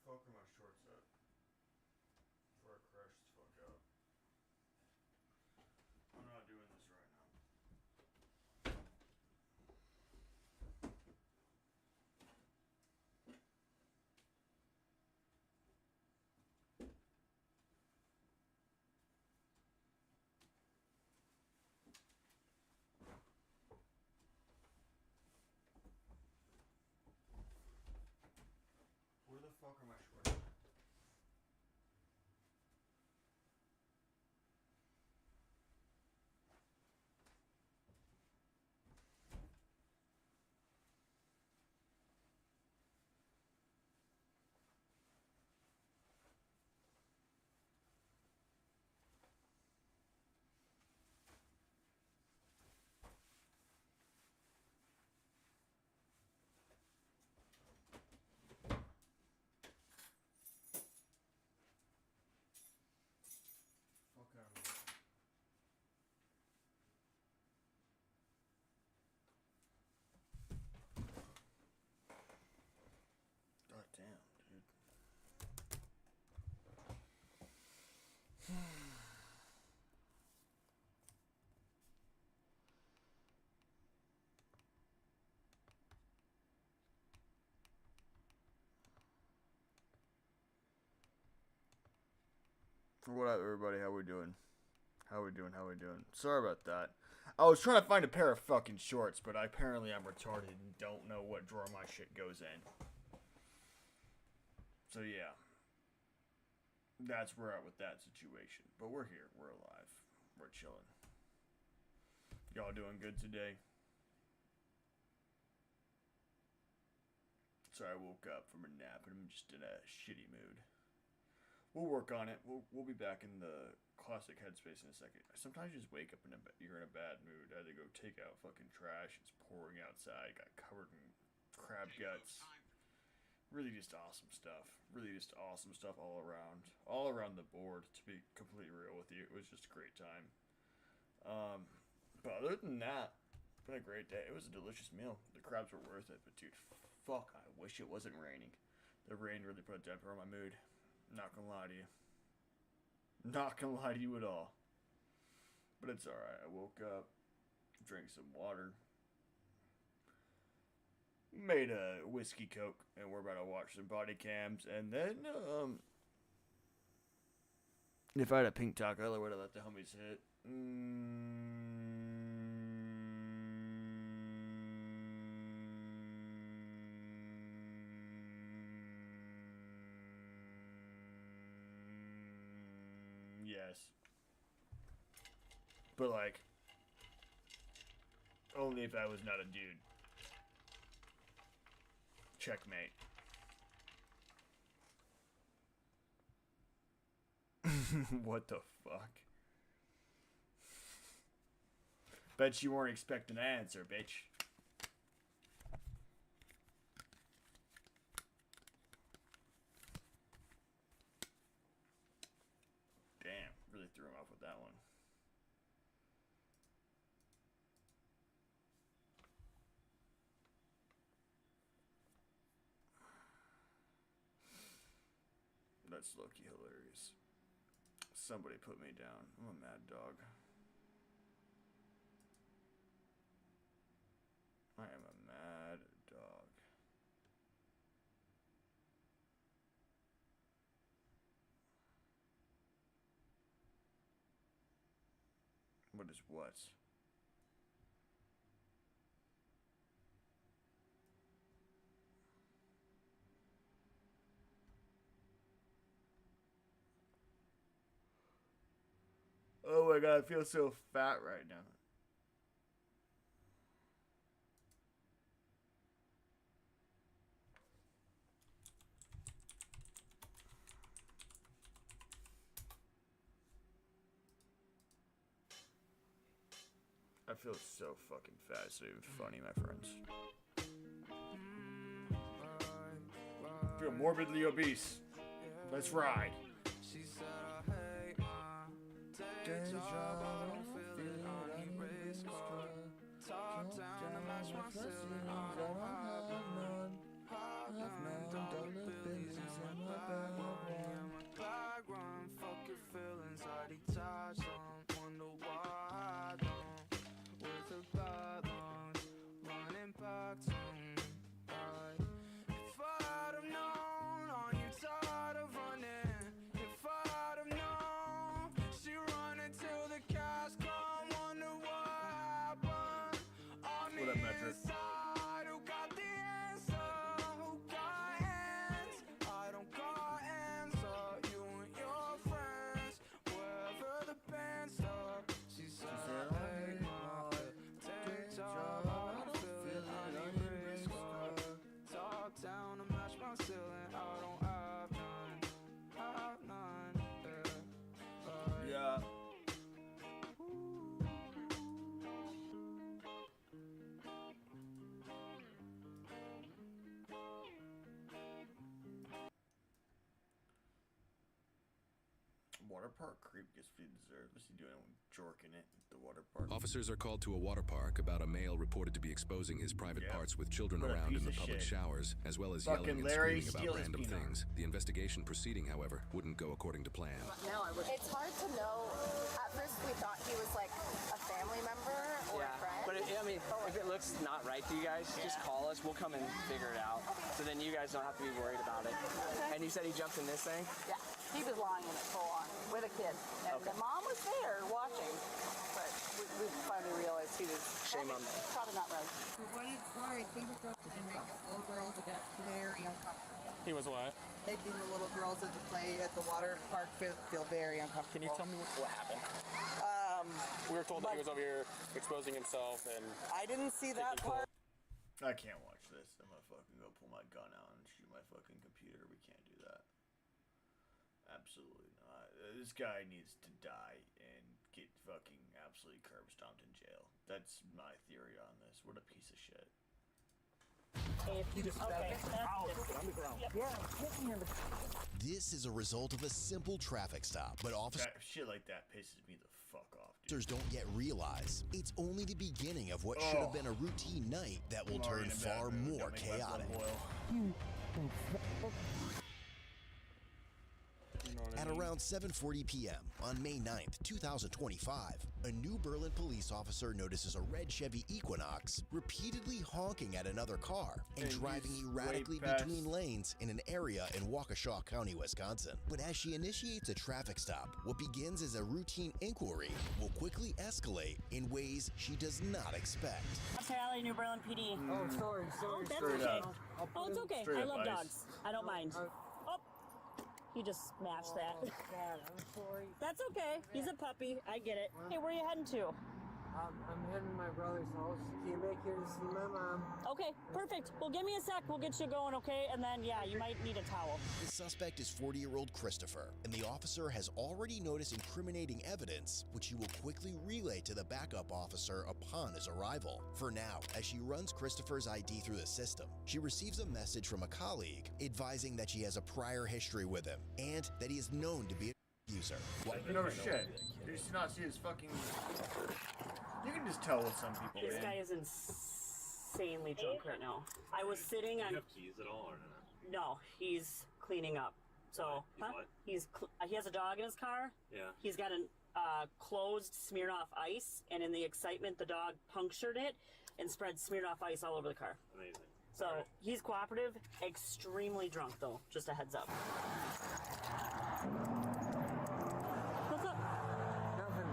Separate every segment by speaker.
Speaker 1: fuck are my shorts at? Before I crash this fuck out. I'm not doing this right now. Where the fuck are my shorts at? Fuck out of here. God damn, dude. What up, everybody? How we doing? How we doing? How we doing? Sorry about that. I was trying to find a pair of fucking shorts, but apparently I'm retarded and don't know what drawer my shit goes in. So yeah, that's where we're at with that situation. But we're here. We're alive. We're chilling. Y'all doing good today? Sorry, I woke up from a nap and I'm just in a shitty mood. We'll work on it. We'll be back in the classic headspace in a second. Sometimes you just wake up and you're in a bad mood. I had to go take out fucking trash. It's pouring outside. Got covered in crab guts. Really just awesome stuff. Really just awesome stuff all around. All around the board, to be completely real with you. It was just a great time. But other than that, it's been a great day. It was a delicious meal. The crabs were worth it. But dude, fuck, I wish it wasn't raining. The rain really put a damper on my mood. Not gonna lie to you. Not gonna lie to you at all. But it's alright. I woke up, drank some water, made a whiskey coke, and we're about to watch some body cams. And then, if I had a pink taco, I would have let the homies hit. Yes. But, like, only if I was not a dude. Checkmate. What the fuck? Bet you weren't expecting an answer, bitch. Damn, really threw him off with that one. That's low-key hilarious. Somebody put me down. I'm a mad dog. I am a mad dog. What is what? Oh my god, I feel so fat right now. I feel so fucking fat. It's not even funny, my friends. I feel morbidly obese. Let's ride. water park. Creep gets what he deserves. What's he doing? Jorking it at the water park.
Speaker 2: Officers are called to a water park about a male reported to be exposing his private parts with children
Speaker 1: What a
Speaker 2: around in
Speaker 1: piece
Speaker 2: the
Speaker 1: of
Speaker 2: public
Speaker 1: shit.
Speaker 2: showers, as well as
Speaker 1: Fucking
Speaker 2: yelling and
Speaker 1: Larry,
Speaker 2: screaming
Speaker 1: steal
Speaker 2: about
Speaker 1: his
Speaker 2: random
Speaker 1: peanut.
Speaker 2: things. The investigation proceeding, however, wouldn't go according to plan.
Speaker 3: It's hard to know. At first, we thought he was like a family member or a friend.
Speaker 4: But I mean, if it looks not right to you guys, just call us. We'll come and figure it out. So then you guys don't have to be worried about it. And you said he jumped in this thing?
Speaker 3: Yeah, he was lying in it full on with a kid. And the mom was there watching. But we finally realized he was
Speaker 4: Shame on them.
Speaker 3: probably not right.
Speaker 5: Why I think it's and make little girls get very uncomfortable.
Speaker 4: He was what?
Speaker 5: Making the little girls at the play at the water park feel very uncomfortable.
Speaker 4: Can you tell me what happened? We were told that he was over here exposing himself and...
Speaker 5: I didn't see that part.
Speaker 1: I can't watch this. I'm gonna fucking go pull my gun out and shoot my fucking computer. We can't do that. Absolutely not. This guy needs to die and get fucking absolutely curb stomped in jail. That's my theory on this. What a piece of shit.
Speaker 6: This is a result of a simple traffic stop, but officers
Speaker 1: Shit like that pisses me the fuck off, dude.
Speaker 6: don't yet realize it's only the beginning of what should have been a routine night that will turn far more chaotic. At around 7:40 p.m. on May 9th, 2025, a New Berlin police officer notices a red Chevy Equinox repeatedly honking at another car and driving erratically between lanes in an area in Waukesha County, Wisconsin. But as she initiates a traffic stop, what begins as a routine inquiry will quickly escalate in ways she does not expect.
Speaker 7: Alley, New Berlin PD.
Speaker 5: Oh, sorry.
Speaker 7: Oh, that's
Speaker 1: Straight
Speaker 7: okay.
Speaker 1: up.
Speaker 7: Oh, it's okay.
Speaker 1: Straight
Speaker 7: I
Speaker 1: up
Speaker 7: love
Speaker 1: ice.
Speaker 7: dogs. I don't mind. Oh, he just smashed that.
Speaker 5: Dad, I'm sorry.
Speaker 7: That's okay. He's a puppy. I get it. Hey, where are you heading to?
Speaker 5: I'm heading to my brother's house. Came back here to see my mom.
Speaker 7: Okay, perfect. Well, give me a sec. We'll get you going, okay? And then, yeah, you might need a towel.
Speaker 6: The suspect is 40-year-old Christopher, and the officer has already noticed incriminating evidence, which he will quickly relay to the backup officer upon his arrival. For now, as she runs Christopher's ID through the system, she receives a message from a colleague advising that she has a prior history with him and that he is known to be a user.
Speaker 1: No shit. Did you not see his fucking... You can just tell with some people,
Speaker 7: This
Speaker 1: man.
Speaker 7: guy is insanely drunk right now. I was sitting on...
Speaker 8: Do you have keys at all or not?
Speaker 7: No, he's cleaning up. So,
Speaker 8: He's what?
Speaker 7: he has a dog in his car.
Speaker 8: Yeah.
Speaker 7: He's got a closed Smirnoff Ice, and in the excitement, the dog punctured it and spread Smirnoff Ice all over the car.
Speaker 8: Amazing.
Speaker 7: So he's cooperative, extremely drunk though. Just a heads up. What's up?
Speaker 5: Nothing.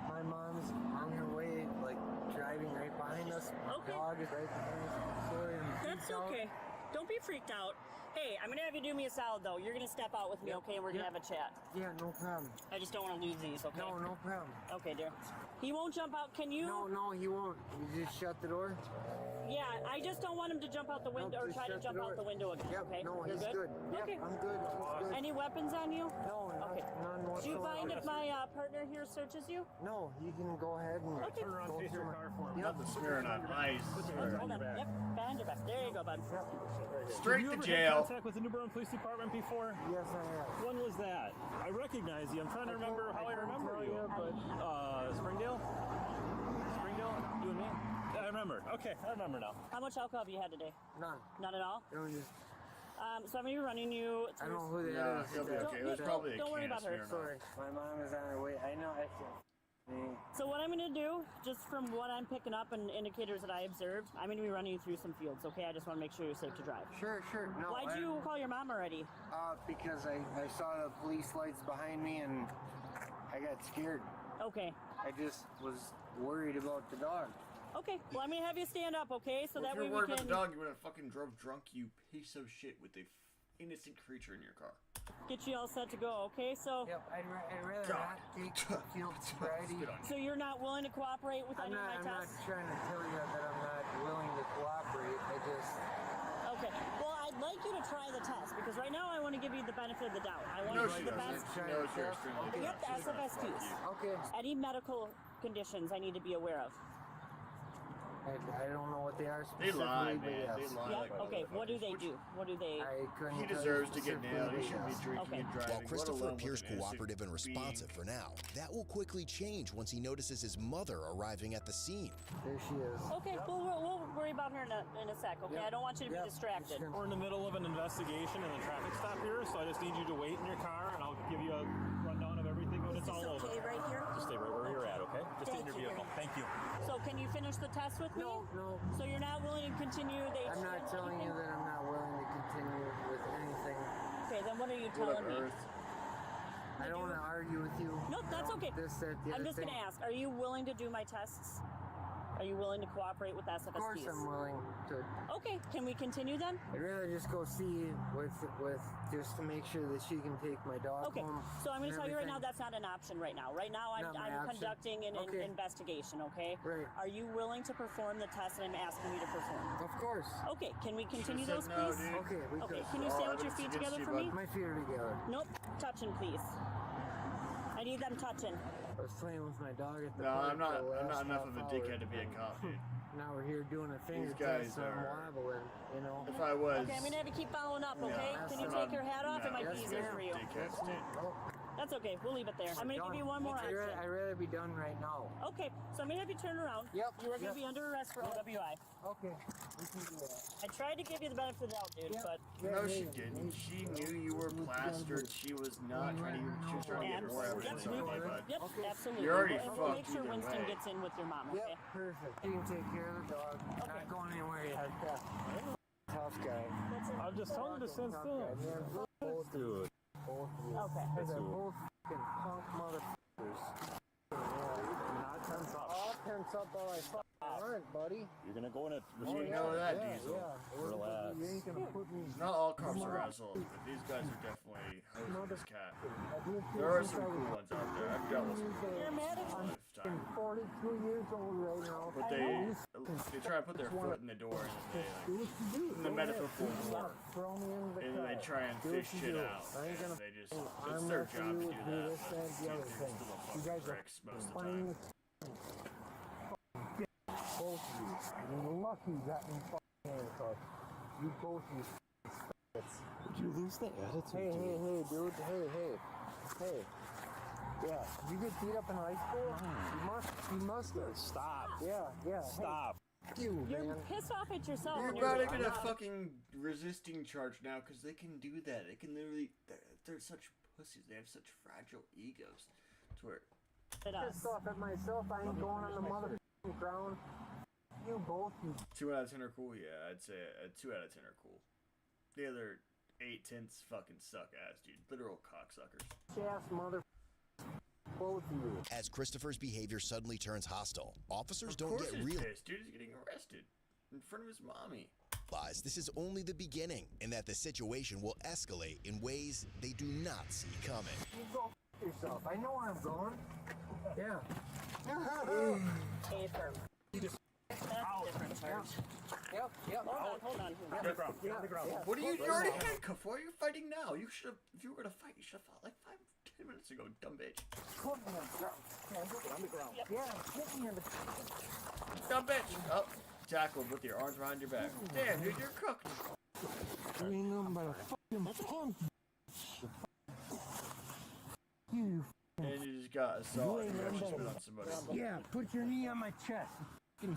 Speaker 5: My mom's on her way, like driving right behind us. My
Speaker 7: Okay.
Speaker 5: dog is right behind us. Sorry, I'm
Speaker 7: That's
Speaker 5: freaked out.
Speaker 7: okay. Don't be freaked out. Hey, I'm gonna have you do me a salad though. You're gonna step out with me, okay? And we're gonna have a chat.
Speaker 5: Yeah, no problem.
Speaker 7: I just don't want to lose these, okay?
Speaker 5: No problem.
Speaker 7: Okay, dear. He won't jump out. Can you?
Speaker 5: No, he won't. You just shut the door.
Speaker 7: Yeah, I just don't want him to jump out the window or
Speaker 5: just
Speaker 7: try to
Speaker 5: shut
Speaker 7: jump
Speaker 5: the
Speaker 7: out
Speaker 5: door.
Speaker 7: the window again.
Speaker 5: Yep,
Speaker 7: Okay.
Speaker 5: no,
Speaker 7: You're
Speaker 5: he's good. Yep,
Speaker 7: Okay.
Speaker 5: I'm good. He's good.
Speaker 7: Any weapons on you?
Speaker 5: No,
Speaker 7: Okay.
Speaker 5: none
Speaker 7: Do you
Speaker 5: whatsoever.
Speaker 7: mind if my partner here searches you?
Speaker 5: No, you can go ahead and
Speaker 7: Okay.
Speaker 8: Turn around, face your car for me.
Speaker 5: Yep.
Speaker 1: Nothing smearing on ice.
Speaker 7: Hold on. Yep. Behind your back. There you go, bud.
Speaker 1: Straight to
Speaker 8: Have you ever
Speaker 1: jail.
Speaker 8: had contact with the New Berlin Police Department before?
Speaker 5: Yes, I have.
Speaker 8: When was that? I recognize you. I'm trying to remember how I remember you.
Speaker 5: But
Speaker 8: Springdale? Springdale? You and me? I remember. Okay, I remember now.
Speaker 7: How much alcohol have you had today?
Speaker 5: none.
Speaker 7: None at all?
Speaker 5: Don't just.
Speaker 7: So I'm gonna be running you
Speaker 5: I
Speaker 7: through.
Speaker 5: don't know who that
Speaker 1: Yeah,
Speaker 5: is.
Speaker 1: he'll be
Speaker 7: Don't-
Speaker 1: okay. It was
Speaker 7: don't-
Speaker 1: probably a
Speaker 7: don't worry
Speaker 1: can
Speaker 7: about her.
Speaker 1: Smirnoff.
Speaker 5: Sorry, my mom is on her way. I know.
Speaker 7: So what I'm gonna do, just from what I'm picking up and indicators that I observed, I'm gonna be running you through some fields. Okay? I just want to make sure you're safe to drive.
Speaker 5: Sure. No.
Speaker 7: Why'd you call your mom already?
Speaker 5: Because I saw the police lights behind me and I got scared.
Speaker 7: Okay.
Speaker 5: I just was worried about the dog.
Speaker 7: Okay. Well, I'm gonna have you stand up, okay? So
Speaker 1: Well,
Speaker 7: that
Speaker 1: if
Speaker 7: way
Speaker 1: you're
Speaker 7: we
Speaker 1: worried about
Speaker 7: can.
Speaker 1: the dog, you would have fucking drove drunk, you piece of shit, with a innocent creature in your car.
Speaker 7: Get you all set to go, okay? So,
Speaker 5: Yep. I'd rather not take field sobriety.
Speaker 1: Spit on you.
Speaker 7: so you're not willing to cooperate with any of my
Speaker 5: I'm not
Speaker 7: tests?
Speaker 5: trying to tell you that I'm not willing to cooperate. I just.
Speaker 7: Okay. Well, I'd like you to try the test because right now I want to give you the benefit of the doubt. I want
Speaker 1: No,
Speaker 7: to
Speaker 1: she
Speaker 7: do the
Speaker 1: doesn't.
Speaker 7: best.
Speaker 1: She knows you're extremely
Speaker 7: Yep, the
Speaker 1: drunk. She's trying to
Speaker 7: SFSTs.
Speaker 1: fuck you.
Speaker 5: Okay.
Speaker 7: Any medical conditions I need to be aware of?
Speaker 5: I don't know what they are
Speaker 1: They
Speaker 5: specifically,
Speaker 1: lie,
Speaker 5: but
Speaker 1: man.
Speaker 5: yes.
Speaker 1: They lie.
Speaker 7: Yeah.
Speaker 1: Like
Speaker 7: Okay. What do they do? What do they?
Speaker 5: I couldn't
Speaker 1: He
Speaker 5: tell you
Speaker 1: deserves to get
Speaker 5: specifically,
Speaker 1: nailed. He
Speaker 5: but
Speaker 1: shouldn't be
Speaker 5: yes.
Speaker 1: drinking
Speaker 7: Okay.
Speaker 1: and driving.
Speaker 6: While
Speaker 1: let
Speaker 6: Christopher
Speaker 1: alone with
Speaker 6: appears
Speaker 1: an innocent
Speaker 6: cooperative and responsive
Speaker 1: being.
Speaker 6: for now, that will quickly change once he notices his mother arriving at the scene.
Speaker 5: There she is.
Speaker 7: Okay. We'll worry about her in a sec. Okay. I don't want you to be
Speaker 5: Yep.
Speaker 7: distracted.
Speaker 8: We're in the middle of an investigation and a traffic stop here, so I just need you to wait in your car, and I'll give you a rundown of everything when it's all over.
Speaker 7: Okay, right here.
Speaker 8: Just stay right where you're at, okay? Just
Speaker 7: Thank
Speaker 8: in your
Speaker 7: you.
Speaker 8: vehicle. Thank you.
Speaker 7: So can you finish the test with me?
Speaker 5: No.
Speaker 7: So you're not willing to continue the
Speaker 5: I'm not telling you that I'm not willing to continue with anything.
Speaker 7: Okay, then what are you
Speaker 1: What up,
Speaker 7: telling me?
Speaker 1: Earth?
Speaker 5: I don't want to argue with you.
Speaker 7: No, that's okay.
Speaker 5: This, that, the
Speaker 7: I'm
Speaker 5: other
Speaker 7: just
Speaker 5: thing.
Speaker 7: going to ask, are you willing to do my tests? Are you willing to cooperate with SFSTs?
Speaker 5: Of course I'm willing to.
Speaker 7: Okay, can we continue then?
Speaker 5: I'd rather just go see with just to make sure that she can take my dog
Speaker 7: Okay,
Speaker 5: home.
Speaker 7: so I'm going to
Speaker 5: and
Speaker 7: tell you right now
Speaker 5: everything.
Speaker 7: that's not an option right now. Right now
Speaker 5: Not my
Speaker 7: I'm
Speaker 5: option?
Speaker 7: conducting an
Speaker 5: Okay.
Speaker 7: investigation, okay?
Speaker 5: Right.
Speaker 7: Are you willing to perform the test that I'm asking you to perform?
Speaker 5: Of course.
Speaker 7: Okay, can we continue
Speaker 1: said
Speaker 7: those,
Speaker 1: no,
Speaker 7: please?
Speaker 1: dude.
Speaker 5: Okay, we
Speaker 7: Okay,
Speaker 5: could.
Speaker 7: can you
Speaker 1: All
Speaker 7: stand with your
Speaker 1: evidence
Speaker 7: feet
Speaker 1: against
Speaker 7: together
Speaker 1: you,
Speaker 7: for
Speaker 1: bud.
Speaker 7: me?
Speaker 5: My feet are together.
Speaker 7: Nope, touching, please. I need them touching.
Speaker 5: I was playing with my dog at the
Speaker 1: No,
Speaker 5: park
Speaker 1: I'm not.
Speaker 5: for the
Speaker 1: I'm not
Speaker 5: last
Speaker 1: enough of a
Speaker 5: half
Speaker 1: dickhead
Speaker 5: hour.
Speaker 1: to be a cop, dude.
Speaker 5: Now we're here doing a finger
Speaker 1: guys
Speaker 5: test, so I'm
Speaker 1: are-
Speaker 5: wobbling, you know.
Speaker 1: If I was,
Speaker 7: Okay, I'm going to have you keep following up, okay?
Speaker 1: Yeah,
Speaker 7: Can you
Speaker 1: I'm
Speaker 7: take
Speaker 1: not-
Speaker 7: your hat off? It might be
Speaker 5: Yes,
Speaker 7: easier
Speaker 5: ma'am.
Speaker 7: for you.
Speaker 1: dickheads, dude.
Speaker 5: Oh,
Speaker 7: That's okay. We'll leave it there. I'm going to give you one more
Speaker 5: I'd
Speaker 7: option.
Speaker 5: rather be done right now.
Speaker 7: Okay, so I'm going to have you turn around.
Speaker 5: Yep,
Speaker 7: You are going
Speaker 5: yep.
Speaker 7: to be under arrest for OWI.
Speaker 5: Okay, we can do that.
Speaker 7: I tried to give you the benefit of the doubt, dude,
Speaker 5: Yep.
Speaker 7: but
Speaker 1: No, she didn't. She knew you were plastered. She was not trying to. She was trying to get more evidence on you, bud.
Speaker 7: Yep, absolutely.
Speaker 1: You're already
Speaker 7: And we'll make
Speaker 1: fucked
Speaker 7: sure
Speaker 1: either
Speaker 7: Winston
Speaker 1: way.
Speaker 7: gets in with your mom, okay?
Speaker 5: Yep, perfect. You can take care of the dog. Not going anywhere yet. Tough guy.
Speaker 8: I'm just telling you to stand
Speaker 5: Tough
Speaker 8: still.
Speaker 5: guy. Man, both of you.
Speaker 8: Dude.
Speaker 5: Both of you.
Speaker 7: Okay.
Speaker 5: They're both fucking punk motherfuckers.
Speaker 8: Not tense up.
Speaker 5: I'll tense up all I fucking want, buddy.
Speaker 8: You're gonna go in a
Speaker 1: You know that,
Speaker 5: yeah,
Speaker 1: Diesel.
Speaker 5: Yeah.
Speaker 8: Relax.
Speaker 5: You ain't gonna put me.
Speaker 1: Not all cops are assholes, but these guys are definitely hosing this cat.
Speaker 5: I've lived here
Speaker 1: There are
Speaker 5: since
Speaker 1: some
Speaker 5: I was
Speaker 1: cool ones out there. I've dealt with some cool
Speaker 7: You're
Speaker 1: ones
Speaker 7: mad at
Speaker 1: in my
Speaker 7: me?
Speaker 1: lifetime.
Speaker 5: 42 years old right now.
Speaker 1: But they try to put their foot in the door and then
Speaker 5: Do what you do.
Speaker 1: in the
Speaker 5: Go
Speaker 1: metaphor
Speaker 5: ahead.
Speaker 1: form.
Speaker 5: Throw me in the
Speaker 1: and then they
Speaker 5: car.
Speaker 1: try and
Speaker 5: Do what
Speaker 1: fish
Speaker 5: you
Speaker 1: shit
Speaker 5: do.
Speaker 1: out.
Speaker 5: I ain't
Speaker 1: And
Speaker 5: gonna
Speaker 1: they just,
Speaker 5: I'm
Speaker 1: it's their
Speaker 5: with
Speaker 1: job to
Speaker 5: you,
Speaker 1: do
Speaker 5: do
Speaker 1: that.
Speaker 5: this, that, and the other thing. You guys are
Speaker 1: pricks most of the
Speaker 5: funny
Speaker 1: time.
Speaker 5: both of you. You're lucky you got me fucking handcuffed. You both you f***its.
Speaker 8: Did you lose the attitude?
Speaker 5: Hey, dude. Hey. Yeah, you get beat up in high school? You must have.
Speaker 8: Stop.
Speaker 5: Yeah.
Speaker 8: Stop.
Speaker 5: Hey, you,
Speaker 7: You're
Speaker 5: man.
Speaker 7: pissed off at yourself.
Speaker 1: You're
Speaker 7: and you're
Speaker 1: about to
Speaker 7: being
Speaker 1: get a
Speaker 7: loud.
Speaker 1: fucking resisting charge now because they can do that. They can literally. They're such pussies. They have such fragile egos. To where.
Speaker 7: At us.
Speaker 5: Pissed off at myself. I ain't going on the motherfucking ground. You both, you
Speaker 1: 2 out of 10 are cool. Yeah, I'd say 2 out of 10 are cool. The other 8/10 fucking suck ass, dude. Literal cocksuckers.
Speaker 5: ass mother. Both of you.
Speaker 6: As Christopher's behavior suddenly turns hostile, officers
Speaker 1: Of
Speaker 6: don't
Speaker 1: course
Speaker 6: get
Speaker 1: he's
Speaker 6: real.
Speaker 1: pissed, dude. He's getting arrested in front of his mommy.
Speaker 6: Realize this is only the beginning and that the situation will escalate in ways they do not see coming.
Speaker 5: You go f yourself. I know where I'm going. Yeah.
Speaker 7: Hey, firm. That's a different charge.
Speaker 5: Yep.
Speaker 7: Hold on.
Speaker 8: Get on the ground. Get on the ground.
Speaker 1: What are you already handcuffed? Why are you fighting now? You should have. If you were gonna fight, you should have fought like 5-10 minutes ago, dumb bitch.
Speaker 5: Put me on the ground.
Speaker 8: Get on the ground.
Speaker 5: Yeah, get me on the
Speaker 1: Dumb bitch. Up, tackled with your arms behind your back. Damn, dude, you're cooked.
Speaker 5: You ain't nothing but a fucking punk. You.
Speaker 1: And you just got assault and you actually spit on somebody.
Speaker 5: Yeah, put your knee on my chest. You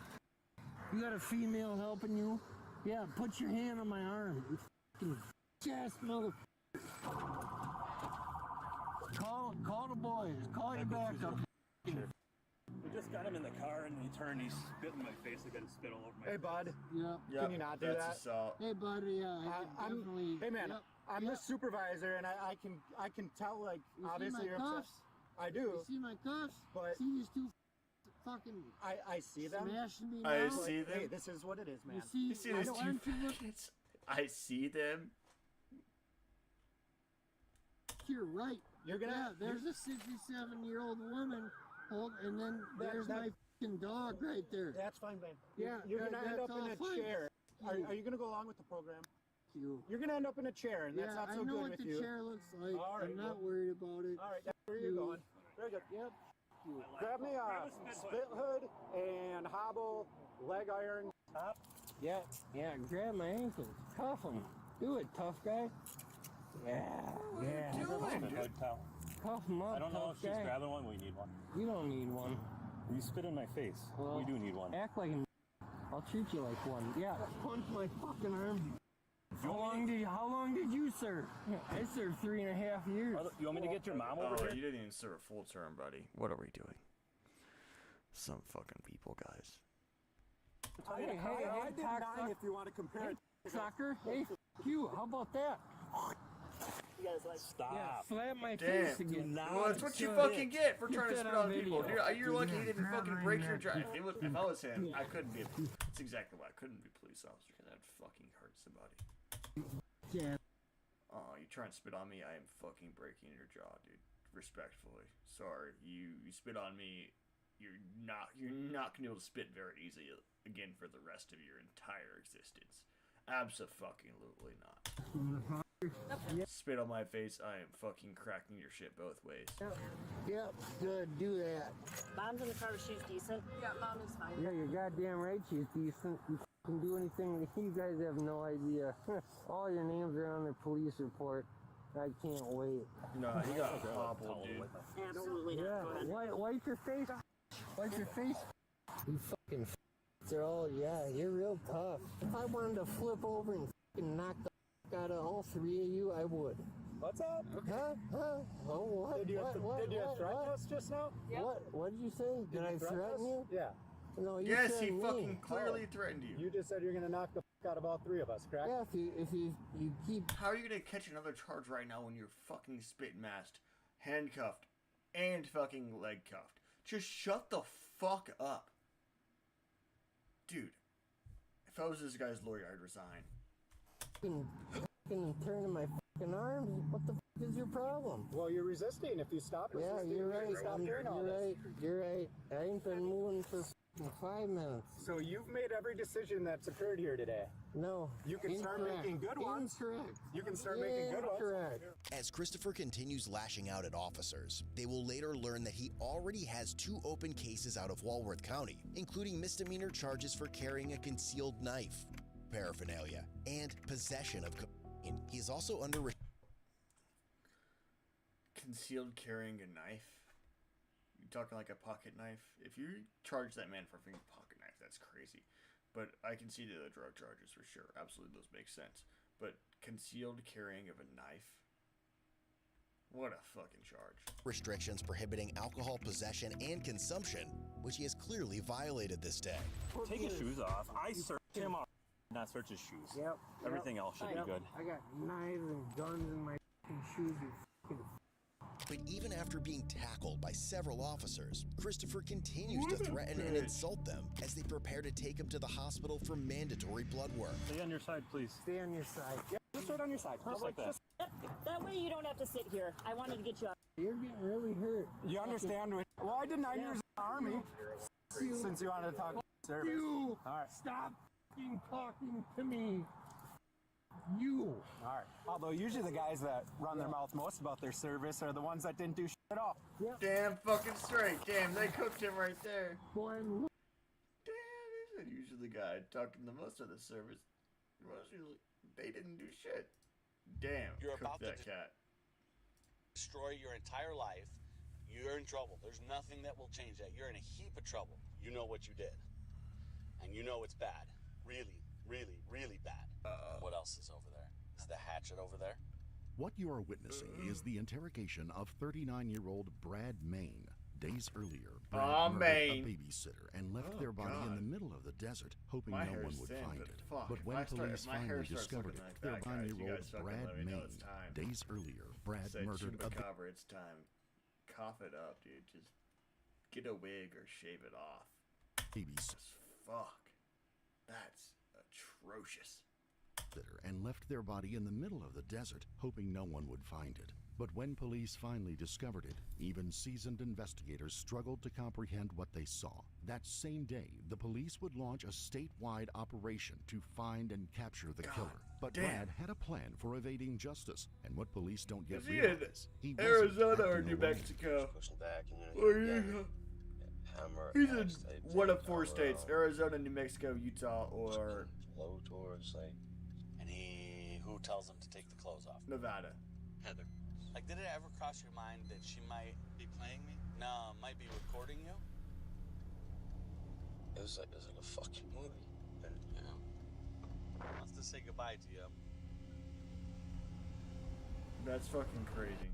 Speaker 5: got a female helping you? Yeah, put your hand on my arm. You fucking chest mother. Call the boys. Call your backup.
Speaker 8: We just got him in the car and he turned. He spit in my face. I got spit all over my.
Speaker 9: Hey, bud.
Speaker 5: Yeah.
Speaker 1: Yep,
Speaker 9: Can you not do
Speaker 1: that's
Speaker 9: that?
Speaker 1: assault.
Speaker 5: Hey, buddy.
Speaker 9: I'm.
Speaker 5: definitely.
Speaker 9: Hey, man.
Speaker 5: Yep.
Speaker 9: I'm
Speaker 5: Yep.
Speaker 9: the supervisor, and I can tell. Like,
Speaker 5: You
Speaker 9: obviously,
Speaker 5: see
Speaker 9: you're
Speaker 5: my
Speaker 9: upset.
Speaker 5: cuffs?
Speaker 9: I
Speaker 5: You
Speaker 9: do.
Speaker 5: see my cuffs?
Speaker 9: But-
Speaker 5: see these two fucking
Speaker 9: I see them.
Speaker 5: smashing me
Speaker 1: I
Speaker 5: now?
Speaker 1: see
Speaker 9: But, hey,
Speaker 1: them.
Speaker 9: this is what it is, man.
Speaker 5: You see,
Speaker 1: You see
Speaker 5: why
Speaker 1: these
Speaker 5: don't-
Speaker 1: two
Speaker 5: aren't you looking
Speaker 1: faggots? I see them.
Speaker 5: to your right?
Speaker 9: You're gonna.
Speaker 5: Yeah, there's a 67-year-old woman, and then there's
Speaker 9: that-
Speaker 5: my fucking dog right there.
Speaker 9: That's fine, man.
Speaker 5: Yeah,
Speaker 9: You're gonna end
Speaker 5: that's
Speaker 9: up in
Speaker 5: all
Speaker 9: a
Speaker 5: fine.
Speaker 9: chair. Are
Speaker 5: You.
Speaker 9: you gonna go along with the program?
Speaker 5: You.
Speaker 9: You're gonna end up in a chair, and that's
Speaker 5: Yeah,
Speaker 9: not so
Speaker 5: I know
Speaker 9: good
Speaker 5: what
Speaker 9: with
Speaker 5: the
Speaker 9: you.
Speaker 5: chair looks like.
Speaker 9: All right,
Speaker 5: I'm not
Speaker 9: well-
Speaker 5: worried about it.
Speaker 9: All right, that's where you're
Speaker 5: You.
Speaker 9: going. Very good.
Speaker 5: Yep. You.
Speaker 9: Grab me a spit hood and hobble leg iron, top.
Speaker 5: Yeah, grab my ankles. Cuff them. Do it, tough guy. Yeah. Cuff them up,
Speaker 8: I don't know
Speaker 5: tough
Speaker 8: if she's
Speaker 5: guy.
Speaker 8: grabbing one. We need one.
Speaker 5: You don't need one.
Speaker 8: You spit in my face.
Speaker 5: Well,
Speaker 8: we do need one.
Speaker 5: Act like an I'll treat you like one. Yeah, punch my fucking arm. How long did you serve? I served 3.5 years.
Speaker 8: You want me to get your mom over here?
Speaker 1: You didn't even serve a full term, buddy. What are we doing? Some fucking people, guys.
Speaker 5: Hey,
Speaker 9: I did 9 if you want to compare it.
Speaker 5: Sucker. Hey, you. How about that?
Speaker 7: You guys like
Speaker 8: Stop.
Speaker 5: Yeah, slap my
Speaker 1: Damn.
Speaker 5: face again.
Speaker 1: Well, that's what you fucking get for trying to
Speaker 5: that
Speaker 1: spit
Speaker 5: on
Speaker 1: on people.
Speaker 5: video.
Speaker 1: Dude, you're lucky he didn't fucking break your jaw. If I was him, I couldn't be. That's exactly why I couldn't be a police officer, because I'd fucking hurt somebody.
Speaker 5: Yeah.
Speaker 1: Oh, you try and spit on me, I am fucking breaking your jaw, dude. Respectfully. Sorry. You spit on me, you're not gonna be able to spit very easily again for the rest of your entire existence. Abso-fucking-lutely not. Spit on my face, I am fucking cracking your shit both ways.
Speaker 5: Yep, good, do that.
Speaker 7: Mom's in the car, she's decent.
Speaker 3: Yeah, Mom is fine.
Speaker 5: Yeah, you're goddamn right she's decent. You can do anything. You guys have no idea. All your names are on the police report. I can't wait.
Speaker 1: No, he got hobbled, dude.
Speaker 7: Absolutely not.
Speaker 5: Yeah,
Speaker 7: Go ahead.
Speaker 5: wipe your face. Wipe your face. You fucking they're all, yeah, you're real tough. If I wanted to flip over and fucking knock the out of all 3 of you, I would.
Speaker 9: What's up?
Speaker 5: Huh? Oh, what?
Speaker 9: Did you threaten us just now?
Speaker 5: What did you say? Did I threaten you?
Speaker 9: Yeah.
Speaker 5: No, you
Speaker 1: Yes, he
Speaker 5: threatened me.
Speaker 1: fucking clearly threatened you.
Speaker 9: You just said you're gonna knock the out of all 3 of us, correct?
Speaker 5: Yeah, if you keep.
Speaker 1: How are you gonna catch another charge right now when you're fucking spit masked, handcuffed, and fucking leg cuffed? Just shut the fuck up. Dude, if I was this guy's lawyer, I'd resign.
Speaker 5: Fucking turning my fucking arms. What the fuck is your problem?
Speaker 9: Well, you're resisting. If you stop
Speaker 5: Yeah,
Speaker 9: resisting,
Speaker 5: you're right.
Speaker 9: stop doing all this.
Speaker 5: You're right. I ain't been moving for fucking 5 minutes.
Speaker 9: So you've made every decision that's occurred here today.
Speaker 5: No.
Speaker 9: You can start making good ones.
Speaker 5: Incorrect.
Speaker 9: You can start making good ones.
Speaker 5: Incorrect.
Speaker 6: As Christopher continues lashing out at officers, they will later learn that he already has 2 open cases out of Walworth County, including misdemeanor charges for carrying a concealed knife, paraphernalia, and possession of cocaine. He is also under
Speaker 1: Concealed carrying a knife? You talking like a pocket knife? If you charge that man for a pocket knife, that's crazy. But I can see the other drug charges for sure. Absolutely, those make sense. But concealed carrying of a knife? What a fucking charge.
Speaker 6: restrictions prohibiting alcohol possession and consumption, which he has clearly violated this day.
Speaker 8: Take his shoes off. I searched him off, not search his shoes.
Speaker 5: Yep.
Speaker 8: Everything else should be good.
Speaker 5: I got knives and guns in my fucking shoes. You fucking.
Speaker 6: But even after being tackled by several officers, Christopher continues to threaten and insult them as they prepare to take him to the hospital for mandatory blood work.
Speaker 8: Stay on your side, please.
Speaker 5: Stay on your side.
Speaker 9: Yep, just right on your side.
Speaker 8: Just like that.
Speaker 7: That way you don't have to sit here. I wanted to get you out.
Speaker 5: You're getting really hurt.
Speaker 9: You understand? Well, I did 9 years in the Army. Since you wanted to talk service.
Speaker 5: You
Speaker 9: All right.
Speaker 5: stop fucking talking to me. You.
Speaker 9: All right. Although usually the guys that run their mouth most about their service are the ones that didn't do shit at all.
Speaker 1: Damn fucking straight. Damn, they cooked him right there.
Speaker 5: Boy,
Speaker 1: Damn, this is usually the guy talking the most of the service. Most usually, they didn't do shit. Damn,
Speaker 10: You're
Speaker 1: cook
Speaker 10: about to
Speaker 1: that cat.
Speaker 10: destroy your entire life. You're in trouble. There's nothing that will change that. You're in a heap of trouble. You know what you did. And you know it's bad. Really, really, really bad. What else is over there? Is the hatchet over there?
Speaker 11: What you are witnessing is the interrogation of 39-year-old Brad Main. Days earlier, Brad murdered a babysitter and left their body in the middle of the desert, hoping no one would find it. But when police finally discovered it, 39-year-old Brad Main. Days earlier, Brad murdered a
Speaker 1: choombacabra, it's time. Cough it up, dude. Just get a wig or shave it off.
Speaker 11: babysitter.
Speaker 1: Fuck. That's atrocious.
Speaker 11: And left their body in the middle of the desert, hoping no one would find it. But when police finally discovered it, even seasoned investigators struggled to comprehend what they saw. That same day, the police would launch a statewide operation to find and capture the killer. But Brad had a plan for evading justice, and what police don't yet realize, he
Speaker 1: Arizona or New Mexico.
Speaker 10: Pushing back,
Speaker 1: Or you
Speaker 12: Hammer.
Speaker 1: He's in
Speaker 12: ass type
Speaker 1: one
Speaker 12: thing,
Speaker 1: of 4 states:
Speaker 12: or,
Speaker 1: Arizona, New Mexico, Utah, or
Speaker 12: blow towards like.
Speaker 10: And who tells him to take the clothes off?
Speaker 1: Nevada.
Speaker 10: Heather. Like, did it ever cross your mind that she might be playing me? No, might be recording you?
Speaker 12: It was like a fucking movie. And,
Speaker 10: Wants to say goodbye to you.
Speaker 1: That's fucking crazy.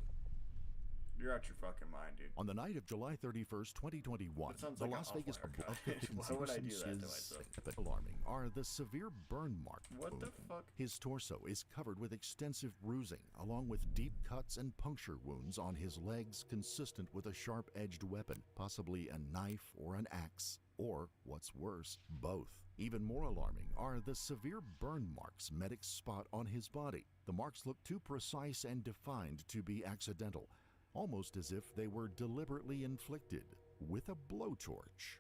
Speaker 1: You're out your fucking mind, dude.
Speaker 11: On the night of July 31st, 2021, the
Speaker 1: like
Speaker 11: Las
Speaker 1: an
Speaker 11: Vegas
Speaker 1: offline
Speaker 11: of
Speaker 1: archive. Why would I do that to myself?
Speaker 11: alarming are the severe burn mark.
Speaker 1: What the fuck?
Speaker 11: His torso is covered with extensive bruising, along with deep cuts and puncture wounds on his legs consistent with a sharp-edged weapon, possibly a knife or an axe, or, what's worse, both. Even more alarming are the severe burn marks medics spot on his body. The marks look too precise and defined to be accidental, almost as if they were deliberately inflicted with a blowtorch.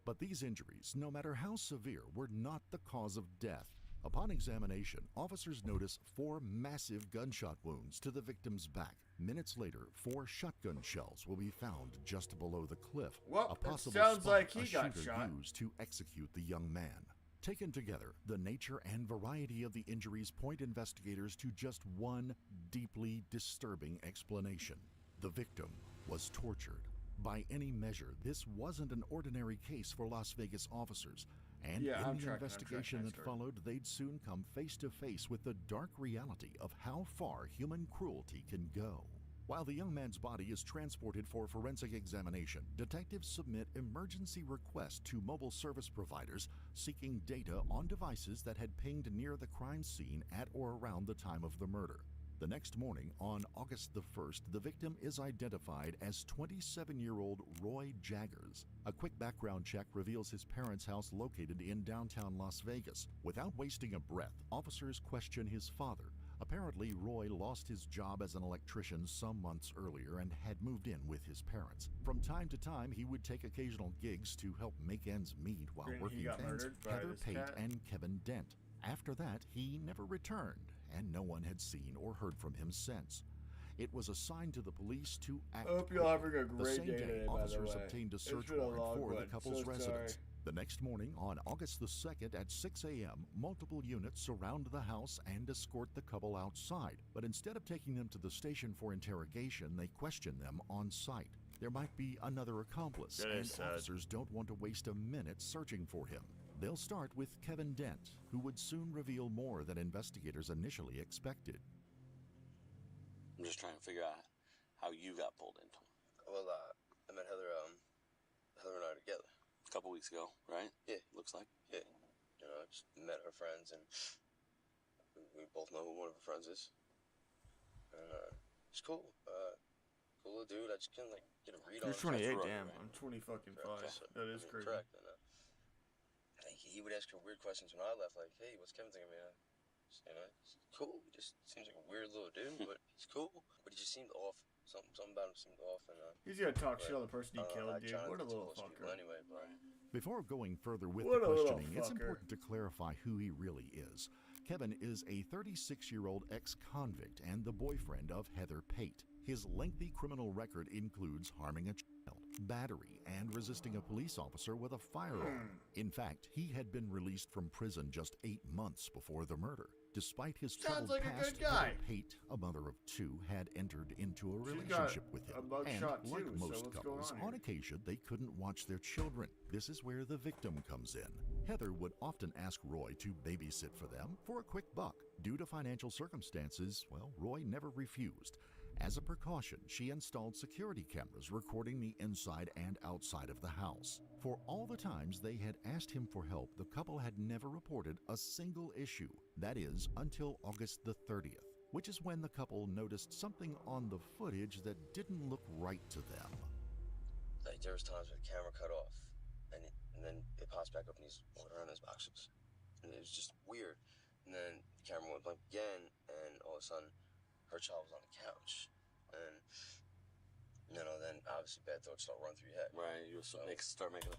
Speaker 11: But these injuries, no matter how severe, were not the cause of death. Upon examination, officers notice 4 massive gunshot wounds to the victim's back. Minutes later, 4 shotgun shells will be found just below the cliff,
Speaker 1: Well,
Speaker 11: a possible
Speaker 1: sounds
Speaker 11: spot
Speaker 1: like he
Speaker 11: a
Speaker 1: got
Speaker 11: shooter
Speaker 1: shot.
Speaker 11: used to execute the young man. Taken together, the nature and variety of the injuries point investigators to just one deeply disturbing explanation. The victim was tortured. By any measure, this wasn't an ordinary case for Las Vegas officers, and
Speaker 1: Yeah,
Speaker 11: in the investigation that followed, they'd soon come face to face with the dark reality of how far human cruelty can go. While the young man's body is transported for forensic examination, detectives submit emergency requests to mobile service providers seeking data on devices that had pinged near the crime scene at or around the time of the murder. The next morning, on August the 1st, the victim is identified as 27-year-old Roy Jaggers. A quick background check reveals his parents' house located in downtown Las Vegas. Without wasting a breath, officers question his father. Apparently, Roy lost his job as an electrician some months earlier and had moved in with his parents. From time to time, he would take occasional gigs to help make ends meet while working with Heather Pate and Kevin Dent. After that, he never returned, and no one had seen or heard from him since. It was assigned to the police to act.
Speaker 1: I hope you're having a
Speaker 11: The
Speaker 1: great
Speaker 11: same
Speaker 1: day
Speaker 11: day,
Speaker 1: today, by the
Speaker 11: officers
Speaker 1: way.
Speaker 11: obtained a
Speaker 1: It's
Speaker 11: search
Speaker 1: been a
Speaker 11: warrant
Speaker 1: long
Speaker 11: for the
Speaker 1: one.
Speaker 11: couple's
Speaker 1: So
Speaker 11: residence.
Speaker 1: sorry.
Speaker 11: The next morning, on August the 2nd at 6 a.m., multiple units surround the house and escort the couple outside. But instead of taking them to the station for interrogation, they question them on site. There might be another accomplice,
Speaker 1: That
Speaker 11: and
Speaker 1: is sad.
Speaker 11: officers don't want to waste a minute searching for him. They'll start with Kevin Dent, who would soon reveal more than investigators initially expected.
Speaker 10: I'm just trying to figure out how you got pulled into it.
Speaker 12: Well, I met Heather. Heather and I are together.
Speaker 10: A couple weeks ago, right?
Speaker 12: Yeah.
Speaker 10: Looks like.
Speaker 12: Yeah. You know, I just met her friends, and we both know who one of her friends is. And it's cool. Cool little dude. I just can't like get a read on
Speaker 1: You're
Speaker 12: him.
Speaker 1: 28, damn. I'm 20 fucking 5. That is crazy.
Speaker 12: Correct. And, he would ask her weird questions when I left, like, "Hey, what's Kevin thinking of me?" You know, it's cool. He just seems like a weird little dude, but he's cool. But he just seemed off. Something about him seemed off. And
Speaker 1: he's gonna talk shit on the person he
Speaker 12: I
Speaker 1: killed,
Speaker 12: try
Speaker 1: dude.
Speaker 12: not
Speaker 1: What a
Speaker 12: to get too
Speaker 1: little
Speaker 12: close to people
Speaker 1: fucker.
Speaker 12: anyway, but
Speaker 11: Before going further with
Speaker 1: What
Speaker 11: the
Speaker 1: a little
Speaker 11: questioning, it's
Speaker 1: fucker.
Speaker 11: important to clarify who he really is. Kevin is a 36-year-old ex-convict and the boyfriend of Heather Pate. His lengthy criminal record includes harming a child, battery, and resisting a police officer with a firearm. In fact, he had been released from prison just 8 months before the murder. Despite his
Speaker 1: Sounds
Speaker 11: troubled
Speaker 1: like a
Speaker 11: past,
Speaker 1: good guy.
Speaker 11: Heather Pate, a mother of 2, had entered into a
Speaker 1: She's
Speaker 11: relationship
Speaker 1: got
Speaker 11: with him.
Speaker 1: a mug
Speaker 11: And
Speaker 1: shot
Speaker 11: like
Speaker 1: too, so
Speaker 11: most
Speaker 1: what's going
Speaker 11: couples,
Speaker 1: on
Speaker 11: on
Speaker 1: here?
Speaker 11: occasion they couldn't watch their children. This is where the victim comes in. Heather would often ask Roy to babysit for them for a quick buck. Due to financial circumstances, well, Roy never refused. As a precaution, she installed security cameras recording the inside and outside of the house. For all the times they had asked him for help, the couple had never reported a single issue. That is, until August the 30th, which is when the couple noticed something on the footage that didn't look right to them.
Speaker 12: like there was times where the camera cut off, and then it pops back up, and he's walking around in his boxers, and it was just weird. And then the camera went blank again, and all of a sudden, her child was on the couch, and then obviously bad thoughts start running through your head.
Speaker 10: Right, you start making.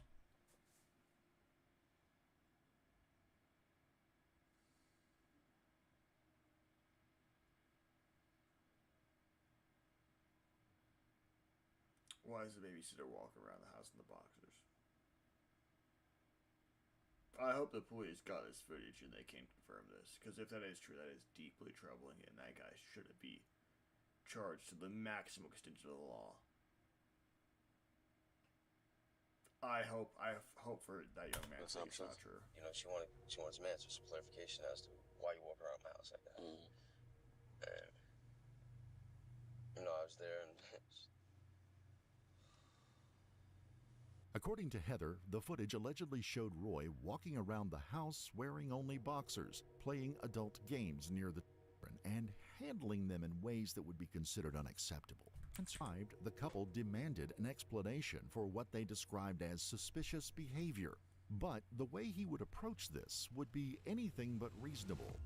Speaker 1: Why is the babysitter walking around the house in the boxers? I hope the police got this footage and they can confirm this, because if that is true, that is deeply troubling, and that guy should be charged to the maximum extent of the law. I hope for that young man to say it's not true.
Speaker 12: You know, she wanted some answers, some clarification as to why you walk around my house like that. And you know, I was there, and
Speaker 11: According to Heather, the footage allegedly showed Roy walking around the house wearing only boxers, playing adult games near the children, and handling them in ways that would be considered unacceptable. Transcribed, the couple demanded an explanation for what they described as suspicious behavior, but the way he would approach this would be anything but reasonable.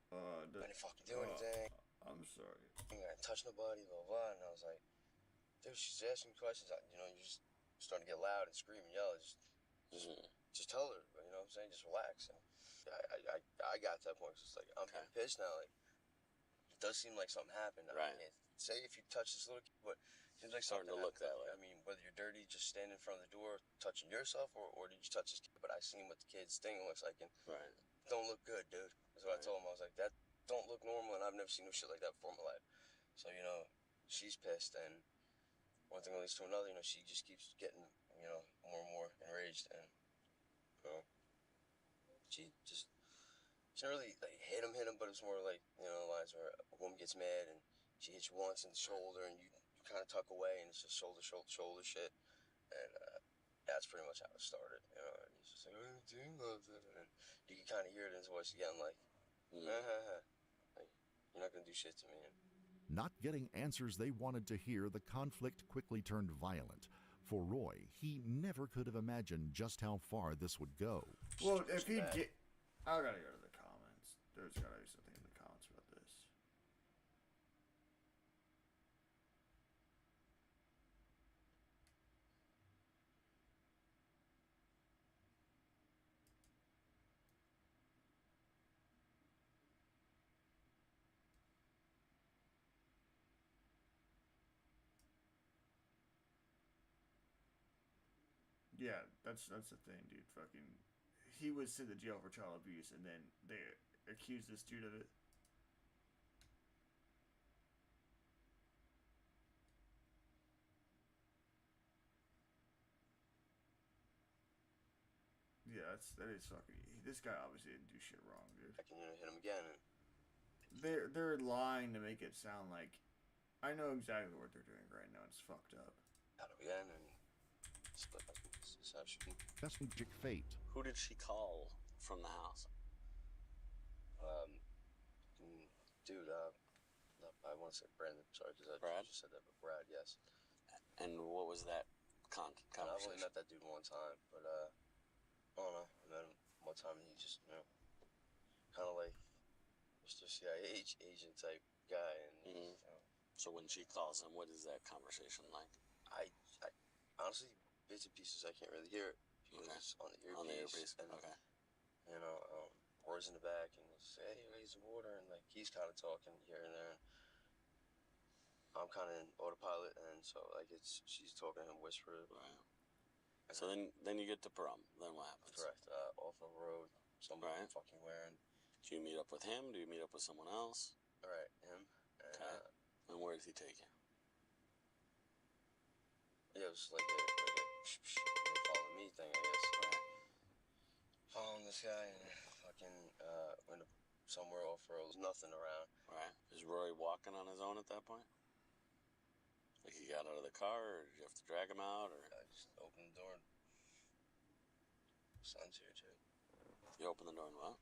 Speaker 12: I didn't fucking do anything.
Speaker 1: I'm sorry.
Speaker 12: I didn't touch nobody, blah, blah, and I was like, dude, she's asking questions. You know, you're just starting to get loud and scream and yell. Just tell her, you know what I'm saying? Just relax. And I got to that point. It's just like, I'm pissed now. Like, it does seem like something happened.
Speaker 13: Right.
Speaker 12: I can't say if you touch this little kid, but it seems like
Speaker 13: Starting
Speaker 12: something
Speaker 13: to look
Speaker 12: happened.
Speaker 13: that way.
Speaker 12: I mean, whether you're dirty, just standing in front of the door, touching yourself, or did you touch this kid? But I seen what the kid's thing looks like, and don't look good, dude. That's what I told him. I was like, that don't look normal, and I've never seen no shit like that before in my life. So, you know, she's pissed, and one thing leads to another. You know, she just keeps getting, you know, more and more enraged, and you know, she didn't really like hit him, but it's more like, you know, lines where a woman gets mad and she hits you once in the shoulder, and you kind of tuck away, and it's just shoulder shit, and that's pretty much how it started. You know, and he's just like, oh, Dean loves it, and you can kind of hear it in his voice again, like, like, you're not gonna do shit to me.
Speaker 11: Not getting answers they wanted to hear, the conflict quickly turned violent. For Roy, he never could have imagined just how far this would go.
Speaker 1: Well, if he get... I gotta go to the comments. There's gotta be something in the comments about this. Yeah, that's the thing, dude. Fucking, he was sent to jail for child abuse, and then they accused this dude of it. Yeah, that is fucking. This guy obviously didn't do shit wrong, dude.
Speaker 12: I can, you know, hit him again. And
Speaker 1: they're lying to make it sound like I know exactly what they're doing right now. It's fucked up.
Speaker 12: Hit him again and split up.
Speaker 11: Tragic fate.
Speaker 13: Who did she call from the house?
Speaker 12: Dude, I want to say Brandon. Sorry, because I just said that, but Brad, yes.
Speaker 13: And what was that conversation?
Speaker 12: I've only met that dude one time, but I don't know. I met him one time, and he just, you know, kind of like Mr. CIA agent type guy, and you know.
Speaker 13: So when she calls him, what is that conversation like?
Speaker 12: I honestly, bits and pieces, I can't really hear it because it's on the earpiece. And, you know, Roy's in the back, and he'll say, hey, raise some water, and like he's kind of talking here and there. I'm kind of in autopilot, and so like she's talking and whispering.
Speaker 13: Right. So then you get to Pahrump. Then what happens?
Speaker 12: Correct. Off the road, somebody fucking wearing.
Speaker 13: Do you meet up with him? Do you meet up with someone else?
Speaker 12: All right, him. And,
Speaker 13: and where does he take you?
Speaker 12: Yeah, it was like a follow me thing, I guess. Following this guy and fucking went somewhere off road. There's nothing around.
Speaker 13: Right. Is Roy walking on his own at that point? Like he got out of the car, or did you have to drag him out, or?
Speaker 12: I just opened the door. Son's here too.
Speaker 13: You opened the door and what?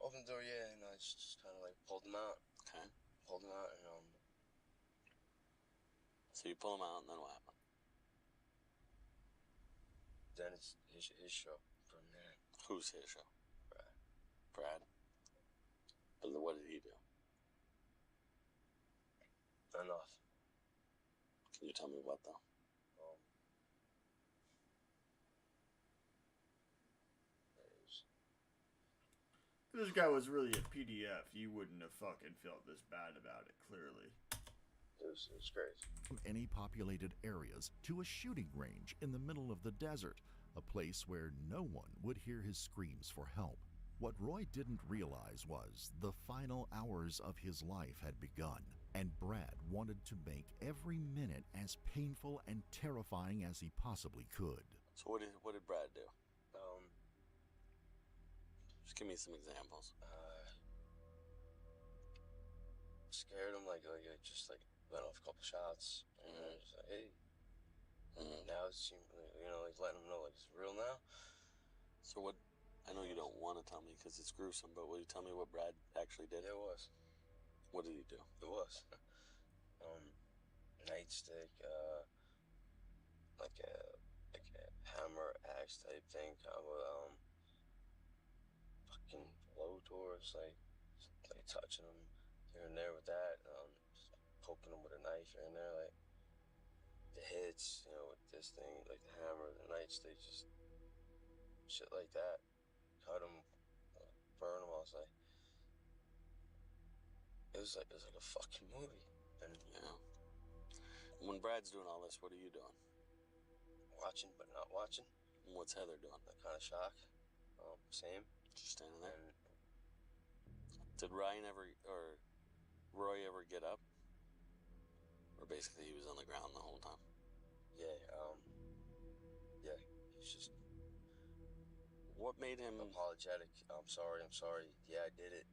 Speaker 12: Opened the door, yeah, and I just kind of like pulled him out.
Speaker 13: Okay.
Speaker 12: Pulled him out, and
Speaker 13: So you pull him out, and then what happened?
Speaker 12: Then it's his show from there.
Speaker 13: Who's his show?
Speaker 12: Brad.
Speaker 13: Brad? But what did he do?
Speaker 12: Enough.
Speaker 13: Can you tell me what, though?
Speaker 1: If this guy was really a PDF, you wouldn't have fucking felt this bad about it, clearly.
Speaker 12: It was crazy.
Speaker 11: From any populated areas to a shooting range in the middle of the desert, a place where no one would hear his screams for help. What Roy didn't realize was the final hours of his life had begun, and Brad wanted to make every minute as painful and terrifying as he possibly could.
Speaker 13: So what did Brad do? Just give me some examples.
Speaker 12: Scared him, like just like let off a couple shots, and then just like, hey. Now it seems, like letting him know like it's real now.
Speaker 13: So what? I know you don't want to tell me because it's gruesome, but will you tell me what Brad actually did?
Speaker 12: Yeah, it was.
Speaker 13: What did he do?
Speaker 12: It was. Nightstick, like a hammer axe type thing, kind of fucking blowtorch, like touching him here and there with that, just poking him with a knife here and there, like the hits, with this thing, like the hammer, the nightstick, just shit like that. Cut him, burn him. I was like, it was like a fucking movie. And
Speaker 13: yeah. When Brad's doing all this, what are you doing?
Speaker 12: Watching, but not watching.
Speaker 13: And what's Heather doing?
Speaker 12: That kind of shock. Same.
Speaker 13: Just standing there. Did Roy ever get up? Or basically he was on the ground the whole time?
Speaker 12: Yeah, yeah, he's just...
Speaker 13: What made him...
Speaker 12: apologetic. I'm sorry. Yeah, I did it.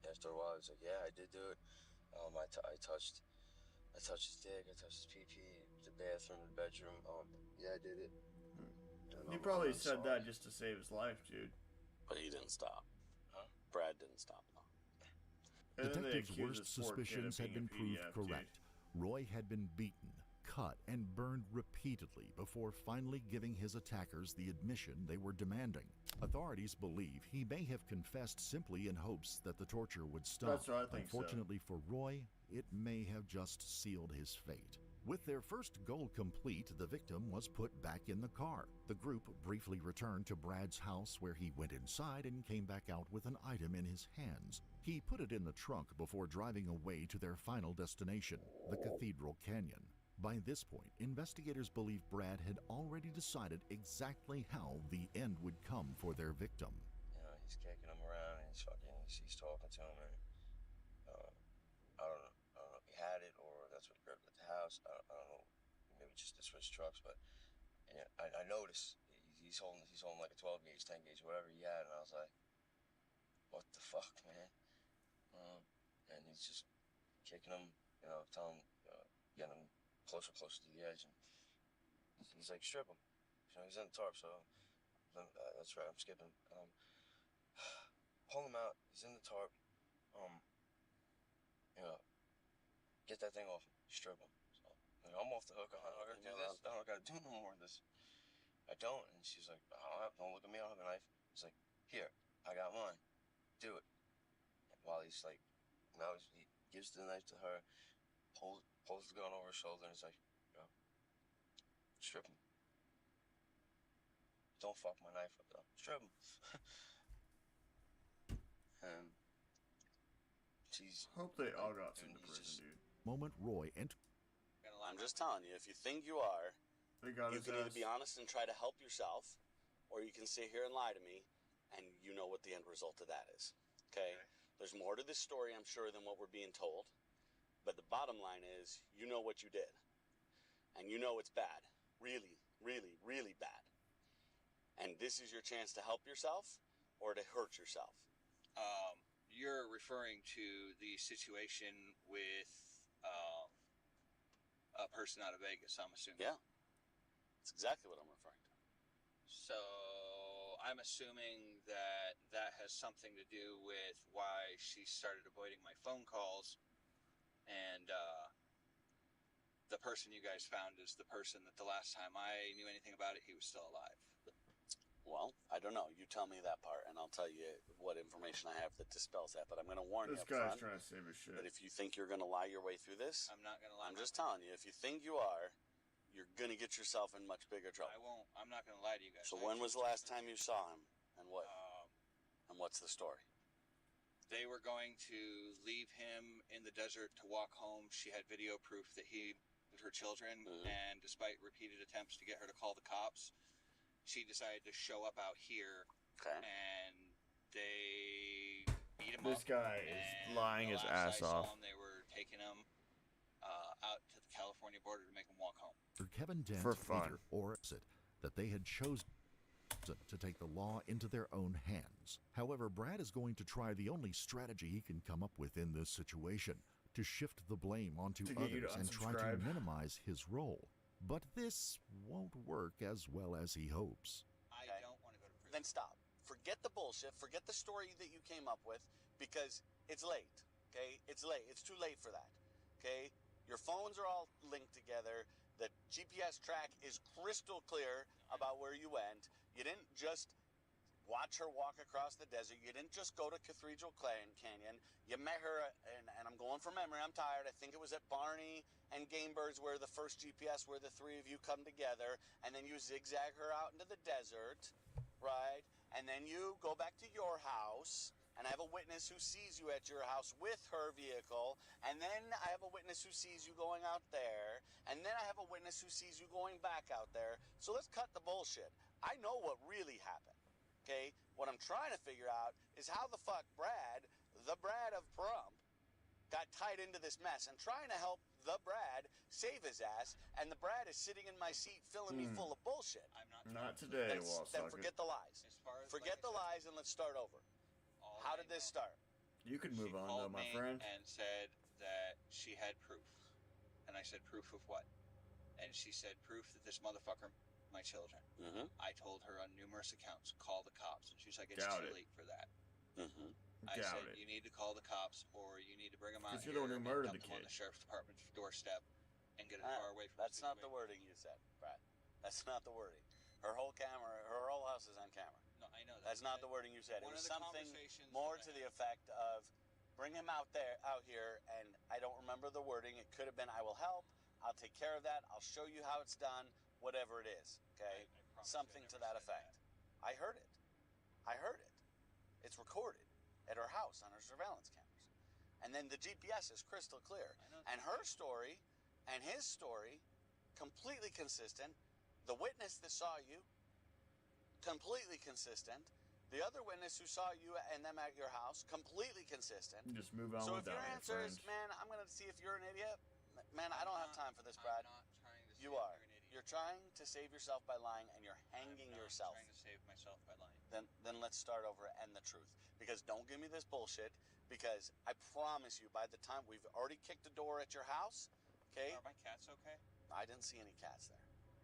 Speaker 12: After a while, he was like, yeah, I did do it. I touched his dick, I touched his pee-pee, the bathroom, the bedroom. Yeah, I did it.
Speaker 1: He probably said that just to save his life, dude.
Speaker 13: But he didn't stop.
Speaker 12: Huh?
Speaker 13: Brad didn't stop, though.
Speaker 11: Detectives' worst suspicions had been proved correct. Roy had been beaten, cut, and burned repeatedly before finally giving his attackers the admission they were demanding. Authorities believe he may have confessed simply in hopes that the torture would stop.
Speaker 1: That's what I think.
Speaker 11: Unfortunately for Roy, it may have just sealed his fate. With their first goal complete, the victim was put back in the car. The group briefly returned to Brad's house, where he went inside and came back out with an item in his hands. He put it in the trunk before driving away to their final destination, the Cathedral Canyon. By this point, investigators believe Brad had already decided exactly how the end would come for their victim.
Speaker 12: He's kicking him around and he's talking to him, and I don't know if he had it or that's what occurred at the house. I don't know, maybe just to switch trucks, but I noticed he's holding like a 12 gauge, 10 gauge, whatever he had, and I was like, what the fuck, man? And he's just kicking him, telling him, getting him closer to the edge, and he's like, strip him. He's in the tarp, so that's right, I'm skipping. Pull him out, he's in the tarp, get that thing off him, strip him. So, I'm off the hook, I don't gotta do this, I don't gotta do no more of this. I don't, and she's like, don't look at me, I don't have a knife. He's like, here, I got mine, do it. And while he's like, now he gives the knife to her, pulls the gun over his shoulder, and he's like, strip him. Don't fuck my knife up, though. Strip him. And she's...
Speaker 1: Hope they all got sent to prison, dude.
Speaker 11: Moment Roy and...
Speaker 13: I'm just telling you, if you think you are, you can either be honest and try to help yourself, or you can sit here and lie to me, and you know what the end result of that is. Okay? There's more to this story, I'm sure, than what we're being told. But the bottom line is, you know what you did. And you know it's bad. Really, really, really bad. And this is your chance to help yourself or to hurt yourself.
Speaker 14: You're referring to the situation with a person out of Vegas, I'm assuming.
Speaker 13: Yeah. That's exactly what I'm referring to.
Speaker 14: So I'm assuming that has something to do with why she started avoiding my phone calls, and the person you guys found is the person that the last time I knew anything about it, he was still alive.
Speaker 13: Well, I don't know. You tell me that part, and I'll tell you what information I have that dispels that. But I'm going to warn you up front.
Speaker 1: This guy's trying to save his shit.
Speaker 13: But if you think you're going to lie your way through this,
Speaker 14: I'm not going to lie.
Speaker 13: I'm just telling you, if you think you are, you're going to get yourself in much bigger trouble.
Speaker 14: I won't. I'm not going to lie to you guys.
Speaker 13: So when was the last time you saw him, and what? And what's the story?
Speaker 14: they were going to leave him in the desert to walk home. She had video proof that he was her children, and despite repeated attempts to get her to call the cops, she decided to show up out here, and they beat him up.
Speaker 1: This guy is lying his ass off.
Speaker 14: They were taking him out to the California border to make him walk home.
Speaker 11: Kevin Dent
Speaker 1: For fun.
Speaker 11: or it that they had chosen to take the law into their own hands. However, Brad is going to try the only strategy he can come up with in this situation, to shift the blame onto others and try to minimize his role. But this won't work as well as he hopes.
Speaker 14: I don't want to go to prison.
Speaker 10: Then stop. Forget the bullshit. Forget the story that you came up with, because it's late. Okay? It's late. It's too late for that. Okay? Your phones are all linked together. The GPS track is crystal clear about where you went. You didn't just watch her walk across the desert. You didn't just go to Cathedral Canyon. You met her, and I'm going from memory. I'm tired. I think it was at Barney and Gamebirds where the first GPS, where the three of you come together, and then you zigzag her out into the desert, right? And then you go back to your house, and I have a witness who sees you at your house with her vehicle, and then I have a witness who sees you going out there, and then I have a witness who sees you going back out there. So let's cut the bullshit. I know what really happened, okay? What I'm trying to figure out is how the fuck Brad, the Brad of Pahrump, got tied into this mess, and trying to help the Brad save his ass, and the Brad is sitting in my seat filling me full of bullshit.
Speaker 14: I'm
Speaker 1: Not today,
Speaker 10: Then forget the lies. Forget the lies and let's start over. How did this start?
Speaker 1: You could move on, though, my friend.
Speaker 14: And said that she had proof. And I said, proof of what? And she said, proof that this motherfucker, my children. I told her on numerous accounts, call the cops. And she's like, it's too late for that. I said, you need to call the cops, or you need to bring them out here
Speaker 1: you're the one who
Speaker 14: and
Speaker 1: murdered
Speaker 14: dump
Speaker 1: the
Speaker 14: them on
Speaker 1: kid.
Speaker 14: the sheriff's department's doorstep and get it far away from
Speaker 10: That's not the wording you said, Brad. That's not the wording. Her whole house is on camera.
Speaker 14: No, I know that.
Speaker 10: That's not the wording you said. It
Speaker 14: One
Speaker 10: was
Speaker 14: of the
Speaker 10: something
Speaker 14: conversations
Speaker 10: more
Speaker 14: that
Speaker 10: to the effect of, bring him out here, and I don't remember the wording. It could have been, I will help, I'll take care of that, I'll show you how it's done, whatever it is, okay? Something to that effect. I heard it. It's recorded at her house on her surveillance cameras. And then the GPS is crystal clear. And her story and his story, completely consistent. The witness that saw you, completely consistent. The other witness who saw you and them at your house, completely consistent.
Speaker 1: Just move on
Speaker 10: So
Speaker 1: with
Speaker 10: if your
Speaker 1: that, my
Speaker 10: answer
Speaker 1: friend.
Speaker 10: is, man, I'm going to see if you're an idiot, man, I don't have time for this, Brad.
Speaker 14: I'm not trying to
Speaker 10: You are. You're trying to save yourself by lying, and you're hanging yourself.
Speaker 14: I'm trying to save myself by lying.
Speaker 10: Then let's start over and the truth. Because don't give me this bullshit, because I promise you, by the time we've already kicked the door at your house, okay?
Speaker 14: Are my cats okay?
Speaker 10: I didn't see any cats there.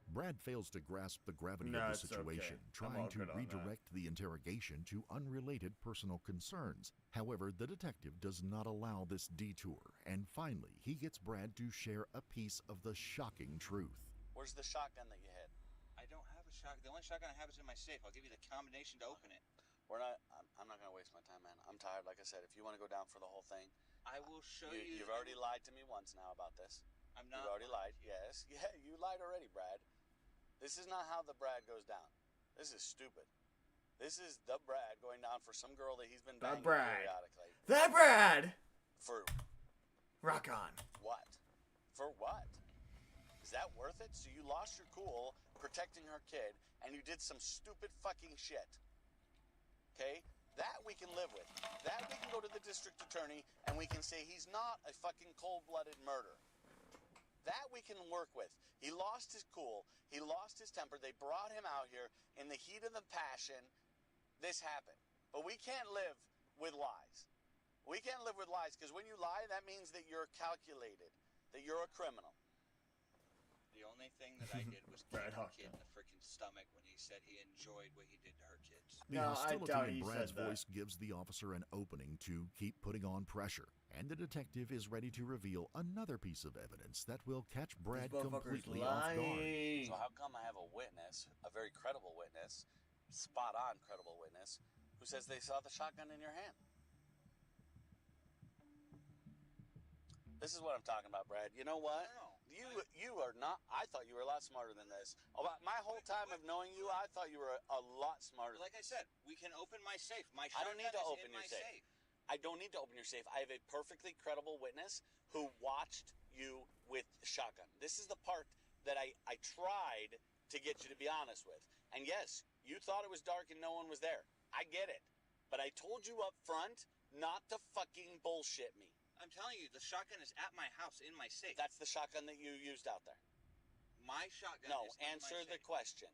Speaker 11: Brad fails to grasp the gravity
Speaker 1: No,
Speaker 11: of
Speaker 1: it's
Speaker 11: the situation,
Speaker 1: okay. I'm
Speaker 11: trying
Speaker 1: all
Speaker 11: to
Speaker 1: good on that.
Speaker 11: redirect the interrogation to unrelated personal concerns. However, the detective does not allow this detour, and finally, he gets Brad to share a piece of the shocking truth.
Speaker 10: Where's the shotgun that you hid?
Speaker 14: I don't have a shotgun. The only shotgun I have is in my safe. I'll give you the combination to open it.
Speaker 10: I'm not going to waste my time, man. I'm tired, like I said. If you want to go down for the whole thing.
Speaker 14: I will show you.
Speaker 10: You've already lied to me once now about this.
Speaker 14: I'm not.
Speaker 10: You've already lied. Yes. Yeah, you lied already, Brad. This is not how the Brad goes down. This is stupid. This is the Brad going down for some girl that he's been banging periodically.
Speaker 1: The Brad!
Speaker 10: For
Speaker 1: rock on.
Speaker 10: What? For what? Is that worth it? So you lost your cool protecting her kid, and you did some stupid fucking shit. Okay? That we can live with. That we can go to the district attorney, and we can say he's not a fucking cold-blooded murderer. That we can work with. He lost his cool. He lost his temper. They brought him out here in the heat of the passion. This happened. But we can't live with lies. We can't live with lies, because when you lie, that means that you're calculated, that you're a criminal.
Speaker 14: The only thing that I did was kick the kid in the freaking stomach when he said he enjoyed what he did to her kids.
Speaker 11: The hostility in Brad's voice gives the officer an opening to keep putting on pressure, and the detective is ready to reveal another piece of evidence that will catch Brad completely off guard.
Speaker 10: So how come I have a witness, a very credible witness, spot-on credible witness, who says they saw the shotgun in your hand? This is what I'm talking about, Brad. You know what? You are not. I thought you were a lot smarter than this. My whole time of knowing you, I thought you were a lot smarter.
Speaker 14: Like I said, we can open my safe. My
Speaker 10: I don't need to
Speaker 14: shotgun is
Speaker 10: open
Speaker 14: in
Speaker 10: your
Speaker 14: my
Speaker 10: safe.
Speaker 13: I don't need to open your safe. I have a perfectly credible witness who watched you with a shotgun. This is the part that I tried to get you to be honest with. And yes, you thought it was dark and no one was there. I get it. But I told you up front not to fucking bullshit me.
Speaker 14: I'm telling you, the shotgun is at my house in my safe.
Speaker 13: That's the shotgun that you used out there.
Speaker 14: My shotgun
Speaker 13: No,
Speaker 14: is in
Speaker 13: answer
Speaker 14: my
Speaker 13: the
Speaker 14: safe.
Speaker 13: question.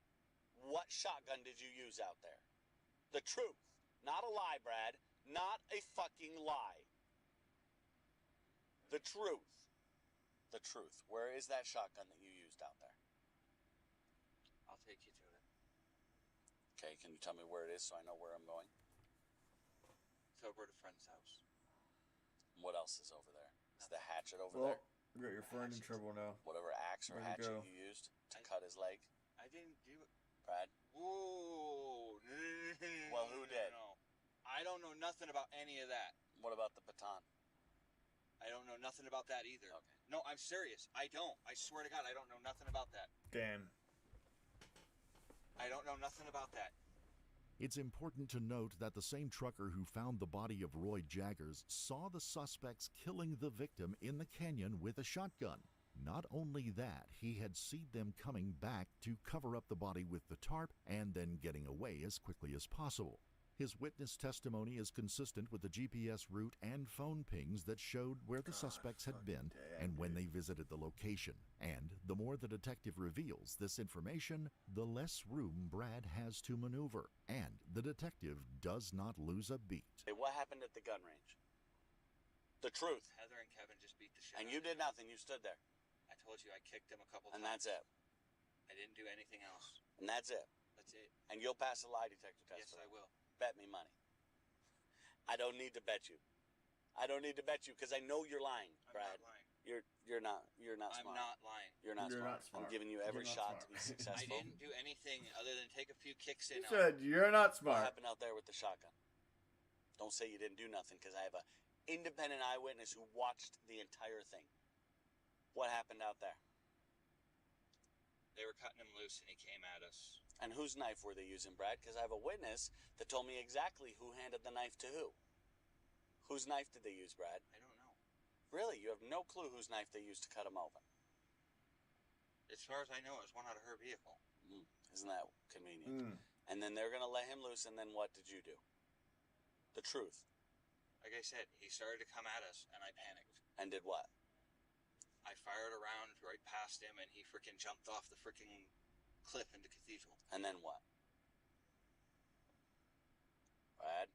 Speaker 13: What shotgun did you use out there? The truth. Not a lie, Brad. Not a fucking lie. The truth. The truth. Where is that shotgun that you used out there?
Speaker 14: I'll take you to it.
Speaker 13: Okay, can you tell me where it is so I know where I'm going?
Speaker 14: It's over at a friend's house.
Speaker 13: What else is over there? Is the hatchet over
Speaker 1: Well,
Speaker 13: there?
Speaker 1: you got your friend in trouble now.
Speaker 13: Whatever axe or
Speaker 1: Way to
Speaker 13: hatchet
Speaker 1: go.
Speaker 13: you used to cut his leg?
Speaker 14: I didn't do it.
Speaker 13: Brad?
Speaker 14: Whoa.
Speaker 13: Well, who did?
Speaker 14: No. I don't know nothing about any of that.
Speaker 13: What about the baton?
Speaker 14: I don't know nothing about that either.
Speaker 13: Okay.
Speaker 14: No, I'm serious. I don't. I swear to God, I don't know nothing about that.
Speaker 1: Damn.
Speaker 14: I don't know nothing about that.
Speaker 11: It's important to note that the same trucker who found the body of Roy Jaggers saw the suspects killing the victim in the canyon with a shotgun. Not only that, he had seen them coming back to cover up the body with the tarp and then getting away as quickly as possible. His witness testimony is consistent with the GPS route and phone pings that showed where the suspects had been and when they visited the location. And the more the detective reveals this information, the less room Brad has to maneuver. And the detective does not lose a beat.
Speaker 13: Hey, what happened at the gun range? The truth.
Speaker 14: Heather and Kevin just beat the shit
Speaker 13: And
Speaker 14: out
Speaker 13: you
Speaker 14: of
Speaker 13: did
Speaker 14: me.
Speaker 13: nothing. You stood there.
Speaker 14: I told you I kicked him a couple
Speaker 13: And
Speaker 14: times.
Speaker 13: that's it.
Speaker 14: I didn't do anything else.
Speaker 13: And that's it.
Speaker 14: That's it.
Speaker 13: And you'll pass a lie detector test.
Speaker 14: Yes,
Speaker 13: for
Speaker 14: I
Speaker 13: that.
Speaker 14: will.
Speaker 13: Bet me money. I don't need to bet you. I don't need to bet you because I know you're lying,
Speaker 14: I'm
Speaker 13: Brad.
Speaker 14: not lying.
Speaker 13: You're not
Speaker 14: I'm
Speaker 13: smart.
Speaker 14: not lying.
Speaker 13: You're not smart. I'm giving you every
Speaker 1: You're not
Speaker 13: shot
Speaker 1: smart.
Speaker 13: to be
Speaker 14: I
Speaker 13: successful.
Speaker 14: didn't do anything other than take a few kicks in.
Speaker 1: You said you're not
Speaker 13: What
Speaker 1: smart.
Speaker 13: happened out there with the shotgun? Don't say you didn't do nothing because I have an independent eyewitness who watched the entire thing. What happened out there?
Speaker 14: They were cutting him loose and he came at us.
Speaker 13: And whose knife were they using, Brad? Because I have a witness that told me exactly who handed the knife to who. Whose knife did they use, Brad?
Speaker 14: I don't know.
Speaker 13: Really? You have no clue whose knife they used to cut him open?
Speaker 14: As far as I know, it was one out of her vehicle.
Speaker 13: Isn't that convenient? And then they're going to let him loose, and then what did you do? The truth.
Speaker 14: Like I said, he started to come at us and I panicked.
Speaker 13: And did what?
Speaker 14: I fired around right past him and he freaking jumped off the freaking cliff into Cathedral.
Speaker 13: And then what? Brad,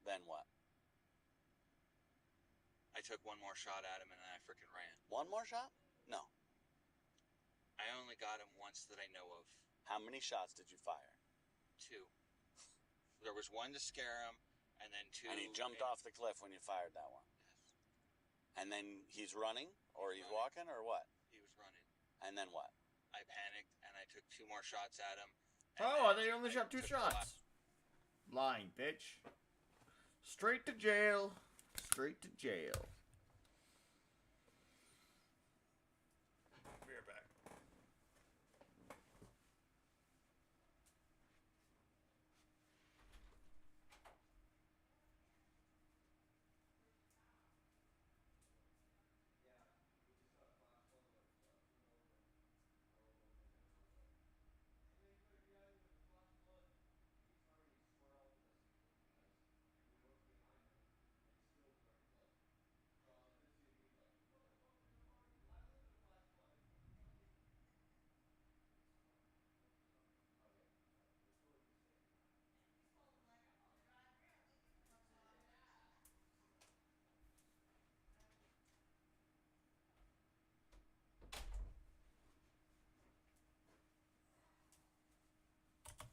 Speaker 13: then what?
Speaker 14: I took one more shot at him and then I freaking ran.
Speaker 13: One more shot? No.
Speaker 14: I only got him once that I know of.
Speaker 13: How many shots did you fire?
Speaker 14: 2. There was one to scare him, and then 2.
Speaker 13: And he jumped off the cliff when you fired that one?
Speaker 14: Yes.
Speaker 13: And then he's running? Or he's walking? Or what?
Speaker 14: He was running.
Speaker 13: And then what?
Speaker 14: I panicked, and I took 2 more shots at him.
Speaker 1: Oh, I think you only shot 2 shots. Lying, bitch. Straight to jail. Straight to jail. Be right back.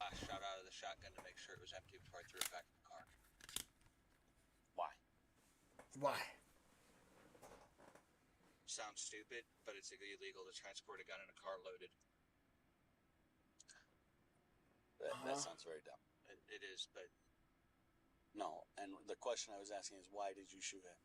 Speaker 14: Last shot out of the shotgun to make sure it was empty before I threw it back in the car.
Speaker 13: Why?
Speaker 1: Why?
Speaker 14: Sounds stupid, but it's illegal to transport a gun in a car loaded.
Speaker 13: That sounds very dumb.
Speaker 14: It is, but
Speaker 13: No, and the question I was asking is why did you shoot him?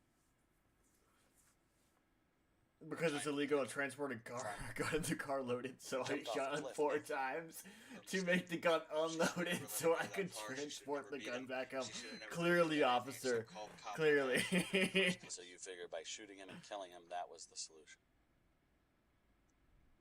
Speaker 1: Because it's illegal to transport a car, gun in the car loaded, so I shot it 4 times to make the gun unloaded so I could transport the gun back up. Clearly, officer. Clearly.
Speaker 13: So you figured by shooting him and killing him, that was the solution.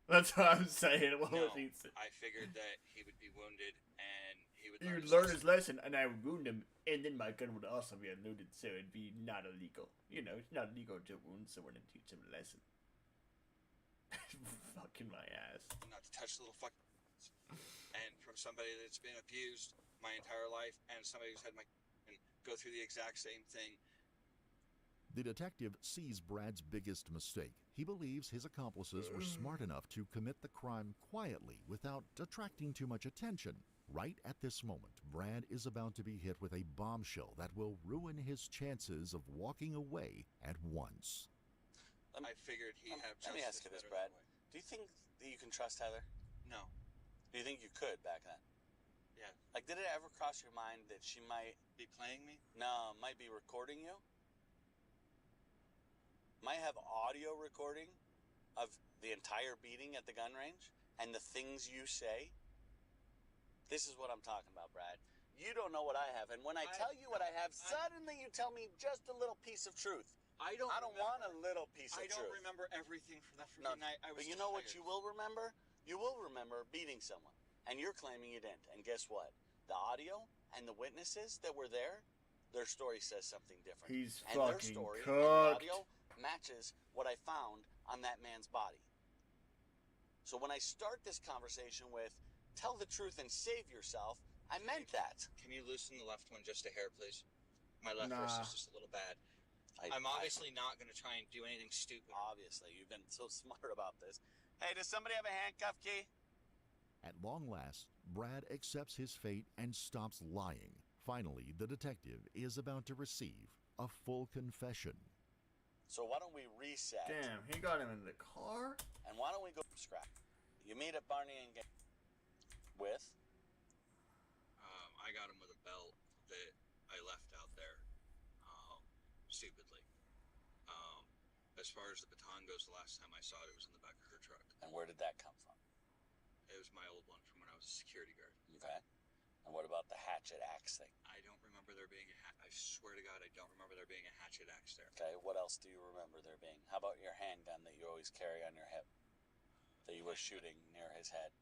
Speaker 1: That's what I'm saying. What was he saying?
Speaker 14: I figured that he would be wounded and he would
Speaker 1: learn his lesson, and I would wound him, and then my gun would also be unloaded, so it'd be not illegal. You know, it's not illegal to wound someone and teach them a lesson. Fucking my ass.
Speaker 14: Not to touch little fuck. And from somebody that's been abused my entire life, and somebody who's had my and go through the exact same thing.
Speaker 11: The detective sees Brad's biggest mistake. He believes his accomplices were smart enough to commit the crime quietly without attracting too much attention. Right at this moment, Brad is about to be hit with a bombshell that will ruin his chances of walking away at once.
Speaker 14: I figured he had.
Speaker 13: Let me ask you this, Brad. Do you think that you can trust Heather?
Speaker 14: No.
Speaker 13: Do you think you could back then?
Speaker 14: Yeah.
Speaker 13: Like, did it ever cross your mind that she might
Speaker 14: be playing me?
Speaker 13: No, might be recording you. Might have audio recording of the entire beating at the gun range and the things you say. This is what I'm talking about, Brad. You don't know what I have, and when I tell you what I have, suddenly you tell me just a little piece of truth. I don't want a little piece of truth.
Speaker 14: I don't remember everything from that freaking night.
Speaker 13: But you know what you will remember? You will remember beating someone, and you're claiming you didn't. And guess what? The audio and the witnesses that were there, their story says something different.
Speaker 1: He's
Speaker 13: and
Speaker 1: fucking
Speaker 13: their story
Speaker 1: cooked.
Speaker 13: and the audio matches what I found on that man's body. So when I start this conversation with, tell the truth and save yourself, I meant that.
Speaker 14: Can you loosen the left one just a hair, please? My left wrist is just a little bad. I'm obviously not going to try and do anything stupid.
Speaker 13: Obviously, you've been so smart about this. Hey, does somebody have a handcuff key?
Speaker 11: At long last, Brad accepts his fate and stops lying. Finally, the detective is about to receive a full confession.
Speaker 13: So why don't we reset?
Speaker 1: Damn, he got him in the car?
Speaker 13: And why don't we go from scratch? You meet at Barney and get with?
Speaker 14: I got him with a belt that I left out there, stupidly. As far as the baton goes, the last time I saw it was in the back of her truck.
Speaker 13: And where did that come from?
Speaker 14: It was my old one from when I was a security guard.
Speaker 13: Okay. And what about the hatchet axe thing?
Speaker 14: I don't remember there being I swear to God, I don't remember there being a hatchet axe there.
Speaker 13: Okay, what else do you remember there being? How about your handgun that you always carry on your hip? That you were shooting near his head?